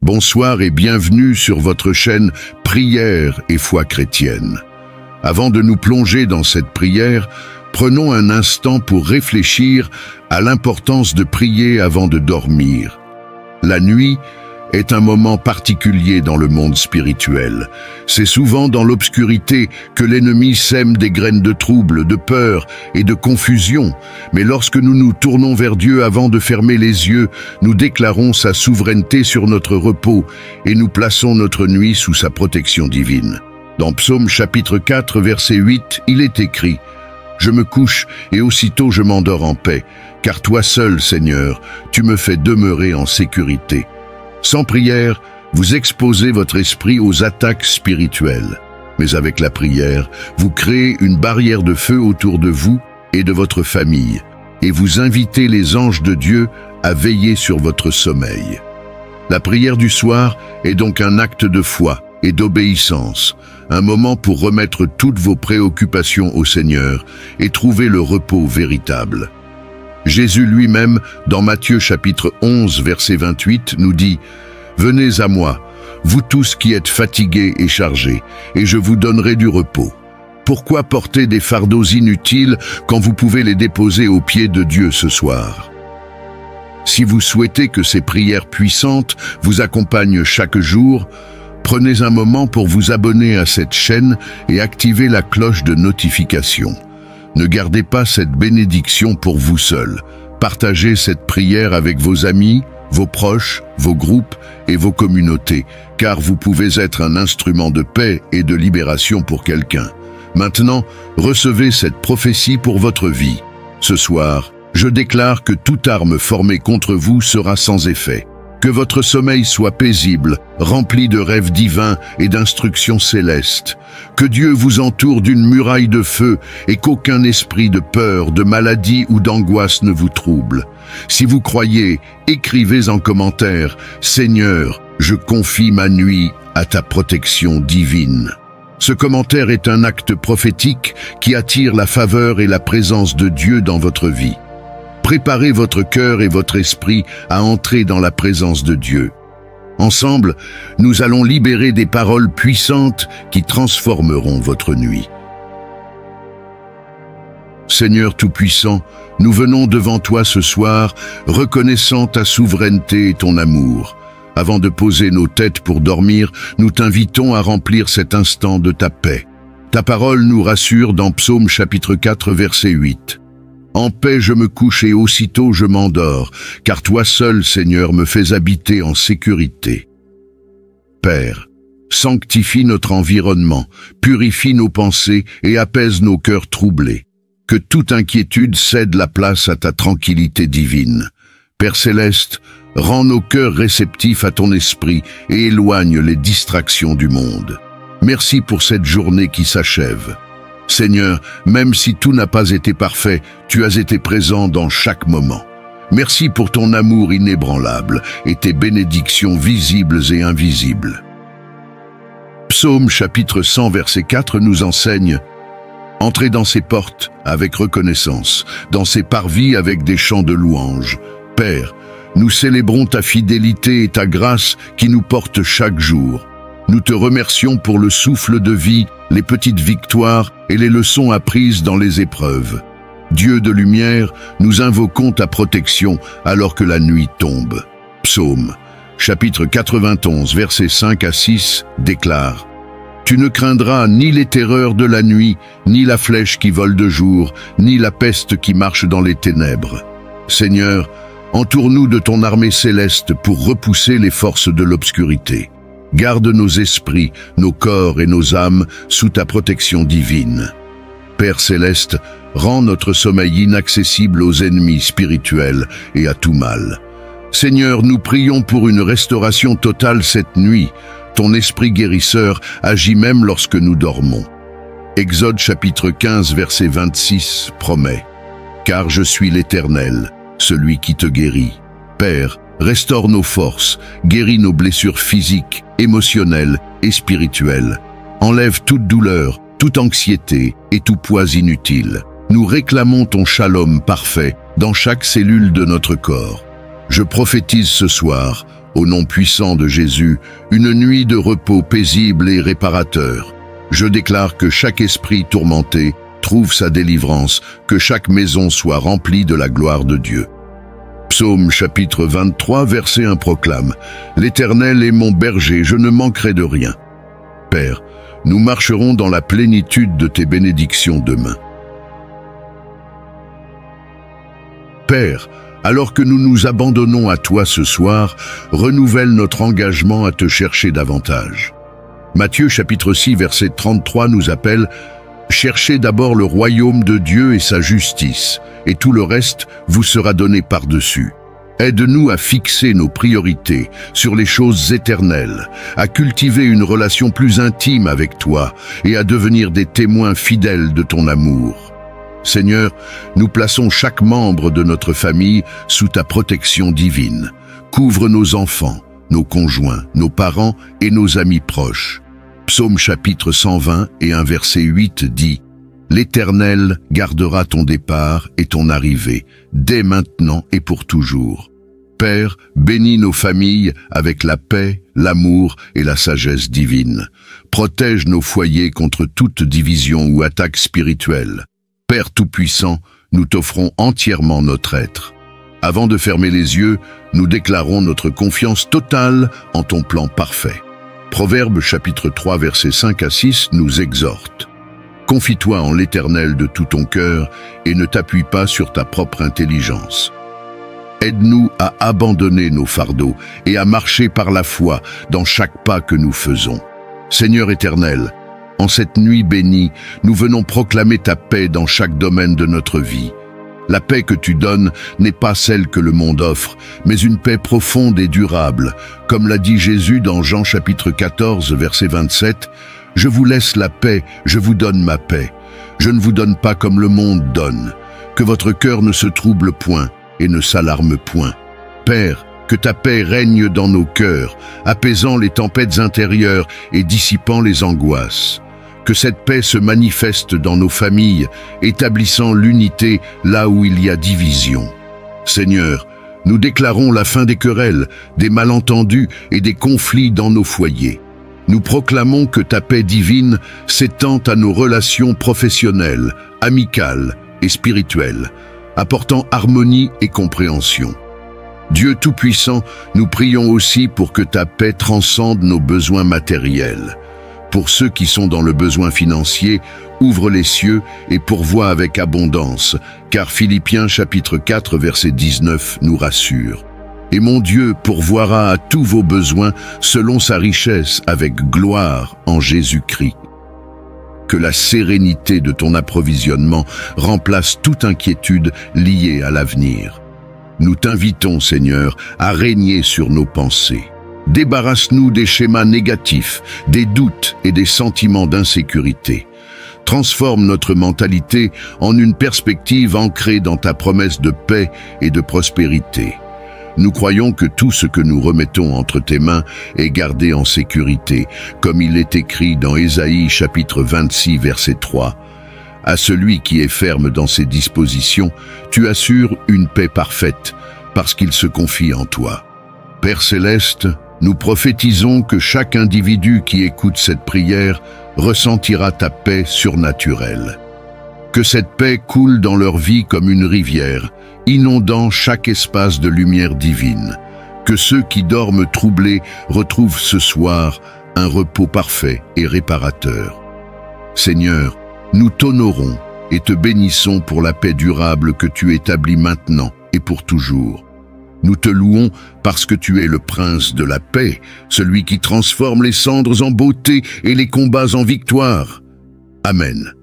Bonsoir et bienvenue sur votre chaîne Prière et foi chrétienne. Avant de nous plonger dans cette prière, prenons un instant pour réfléchir à l'importance de prier avant de dormir. La nuit est un moment particulier dans le monde spirituel. C'est souvent dans l'obscurité que l'ennemi sème des graines de trouble, de peur et de confusion. Mais lorsque nous nous tournons vers Dieu avant de fermer les yeux, nous déclarons sa souveraineté sur notre repos et nous plaçons notre nuit sous sa protection divine. Dans Psaume chapitre 4, verset 8, il est écrit « Je me couche et aussitôt je m'endors en paix, car toi seul, Seigneur, tu me fais demeurer en sécurité. » Sans prière, vous exposez votre esprit aux attaques spirituelles. Mais avec la prière, vous créez une barrière de feu autour de vous et de votre famille, et vous invitez les anges de Dieu à veiller sur votre sommeil. La prière du soir est donc un acte de foi et d'obéissance, un moment pour remettre toutes vos préoccupations au Seigneur et trouver le repos véritable. Jésus lui-même, dans Matthieu chapitre 11, verset 28, nous dit « Venez à moi, vous tous qui êtes fatigués et chargés, et je vous donnerai du repos. Pourquoi porter des fardeaux inutiles quand vous pouvez les déposer aux pieds de Dieu ce soir ?» Si vous souhaitez que ces prières puissantes vous accompagnent chaque jour, prenez un moment pour vous abonner à cette chaîne et activer la cloche de notification. Ne gardez pas cette bénédiction pour vous seul. Partagez cette prière avec vos amis, vos proches, vos groupes et vos communautés, car vous pouvez être un instrument de paix et de libération pour quelqu'un. Maintenant, recevez cette prophétie pour votre vie. Ce soir, je déclare que toute arme formée contre vous sera sans effet. Que votre sommeil soit paisible, rempli de rêves divins et d'instructions célestes. Que Dieu vous entoure d'une muraille de feu et qu'aucun esprit de peur, de maladie ou d'angoisse ne vous trouble. Si vous croyez, écrivez en commentaire « Seigneur, je confie ma nuit à ta protection divine ». Ce commentaire est un acte prophétique qui attire la faveur et la présence de Dieu dans votre vie. Préparez votre cœur et votre esprit à entrer dans la présence de Dieu. Ensemble, nous allons libérer des paroles puissantes qui transformeront votre nuit. Seigneur Tout-Puissant, nous venons devant toi ce soir, reconnaissant ta souveraineté et ton amour. Avant de poser nos têtes pour dormir, nous t'invitons à remplir cet instant de ta paix. Ta parole nous rassure dans Psaume chapitre 4, verset 8. En paix je me couche et aussitôt je m'endors, car toi seul, Seigneur, me fais habiter en sécurité. Père, sanctifie notre environnement, purifie nos pensées et apaise nos cœurs troublés. Que toute inquiétude cède la place à ta tranquillité divine. Père céleste, rends nos cœurs réceptifs à ton esprit et éloigne les distractions du monde. Merci pour cette journée qui s'achève. Seigneur, même si tout n'a pas été parfait, tu as été présent dans chaque moment. Merci pour ton amour inébranlable et tes bénédictions visibles et invisibles. Psaume chapitre 100, verset 4 nous enseigne « Entrez dans ses portes avec reconnaissance, dans ses parvis avec des chants de louange. Père, nous célébrons ta fidélité et ta grâce qui nous portent chaque jour. Nous te remercions pour le souffle de vie, les petites victoires et les leçons apprises dans les épreuves. Dieu de lumière, nous invoquons ta protection alors que la nuit tombe. Psaume, chapitre 91, versets 5 à 6, déclare « Tu ne craindras ni les terreurs de la nuit, ni la flèche qui vole de jour, ni la peste qui marche dans les ténèbres. Seigneur, entoure-nous de ton armée céleste pour repousser les forces de l'obscurité. Garde nos esprits, nos corps et nos âmes sous ta protection divine. Père céleste, rends notre sommeil inaccessible aux ennemis spirituels et à tout mal. Seigneur, nous prions pour une restauration totale cette nuit. Ton esprit guérisseur agit même lorsque nous dormons. Exode chapitre 15, verset 26 promet « Car je suis l'Éternel, celui qui te guérit. Père, restaure nos forces, guéris nos blessures physiques, émotionnelles et spirituelles. Enlève toute douleur, toute anxiété et tout poids inutile. Nous réclamons ton shalom parfait dans chaque cellule de notre corps. Je prophétise ce soir, Au nom puissant de Jésus, une nuit de repos paisible et réparateur. Je déclare que chaque esprit tourmenté trouve sa délivrance, que chaque maison soit remplie de la gloire de Dieu. Psaume chapitre 23, verset 1 proclame « L'Éternel est mon berger, je ne manquerai de rien. » Père, nous marcherons dans la plénitude de tes bénédictions demain. Père, alors que nous nous abandonnons à toi ce soir, renouvelle notre engagement à te chercher davantage. Matthieu chapitre 6, verset 33 nous appelle « Cherchez d'abord le royaume de Dieu et sa justice, et tout le reste vous sera donné par-dessus. » Aide-nous à fixer nos priorités sur les choses éternelles, à cultiver une relation plus intime avec toi et à devenir des témoins fidèles de ton amour. Seigneur, nous plaçons chaque membre de notre famille sous ta protection divine. Couvre nos enfants, nos conjoints, nos parents et nos amis proches. Psaume chapitre 120 et un verset 8 dit « L'Éternel gardera ton départ et ton arrivée, dès maintenant et pour toujours. » Père, bénis nos familles avec la paix, l'amour et la sagesse divine. Protège nos foyers contre toute division ou attaque spirituelle. Père Tout-Puissant, nous t'offrons entièrement notre être. Avant de fermer les yeux, nous déclarons notre confiance totale en ton plan parfait. Proverbes chapitre 3 versets 5 à 6 nous exhorte. Confie-toi en l'Éternel de tout ton cœur et ne t'appuie pas sur ta propre intelligence. Aide-nous à abandonner nos fardeaux et à marcher par la foi dans chaque pas que nous faisons. Seigneur éternel, en cette nuit bénie, nous venons proclamer ta paix dans chaque domaine de notre vie. La paix que tu donnes n'est pas celle que le monde offre, mais une paix profonde et durable. Comme l'a dit Jésus dans Jean chapitre 14, verset 27, « Je vous laisse la paix, je vous donne ma paix. Je ne vous donne pas comme le monde donne. Que votre cœur ne se trouble point et ne s'alarme point. Père, que ta paix règne dans nos cœurs, apaisant les tempêtes intérieures et dissipant les angoisses. Que cette paix se manifeste dans nos familles, établissant l'unité là où il y a division. Seigneur, nous déclarons la fin des querelles, des malentendus et des conflits dans nos foyers. Nous proclamons que ta paix divine s'étend à nos relations professionnelles, amicales et spirituelles, apportant harmonie et compréhension. Dieu Tout-Puissant, nous prions aussi pour que ta paix transcende nos besoins matériels. Pour ceux qui sont dans le besoin financier, ouvre les cieux et pourvois avec abondance, car Philippiens chapitre 4 verset 19 nous rassure. Et mon Dieu pourvoira à tous vos besoins selon sa richesse avec gloire en Jésus-Christ. Que la sérénité de ton approvisionnement remplace toute inquiétude liée à l'avenir. Nous t'invitons, Seigneur, à régner sur nos pensées. Débarrasse-nous des schémas négatifs, des doutes et des sentiments d'insécurité. Transforme notre mentalité en une perspective ancrée dans ta promesse de paix et de prospérité. Nous croyons que tout ce que nous remettons entre tes mains est gardé en sécurité, comme il est écrit dans Ésaïe chapitre 26 verset 3. À celui qui est ferme dans ses dispositions, tu assures une paix parfaite, parce qu'il se confie en toi. Père céleste, nous prophétisons que chaque individu qui écoute cette prière ressentira ta paix surnaturelle. Que cette paix coule dans leur vie comme une rivière, inondant chaque espace de lumière divine. Que ceux qui dorment troublés retrouvent ce soir un repos parfait et réparateur. Seigneur, nous t'honorons et te bénissons pour la paix durable que tu établis maintenant et pour toujours. Nous te louons parce que tu es le prince de la paix, celui qui transforme les cendres en beauté et les combats en victoire. Amen.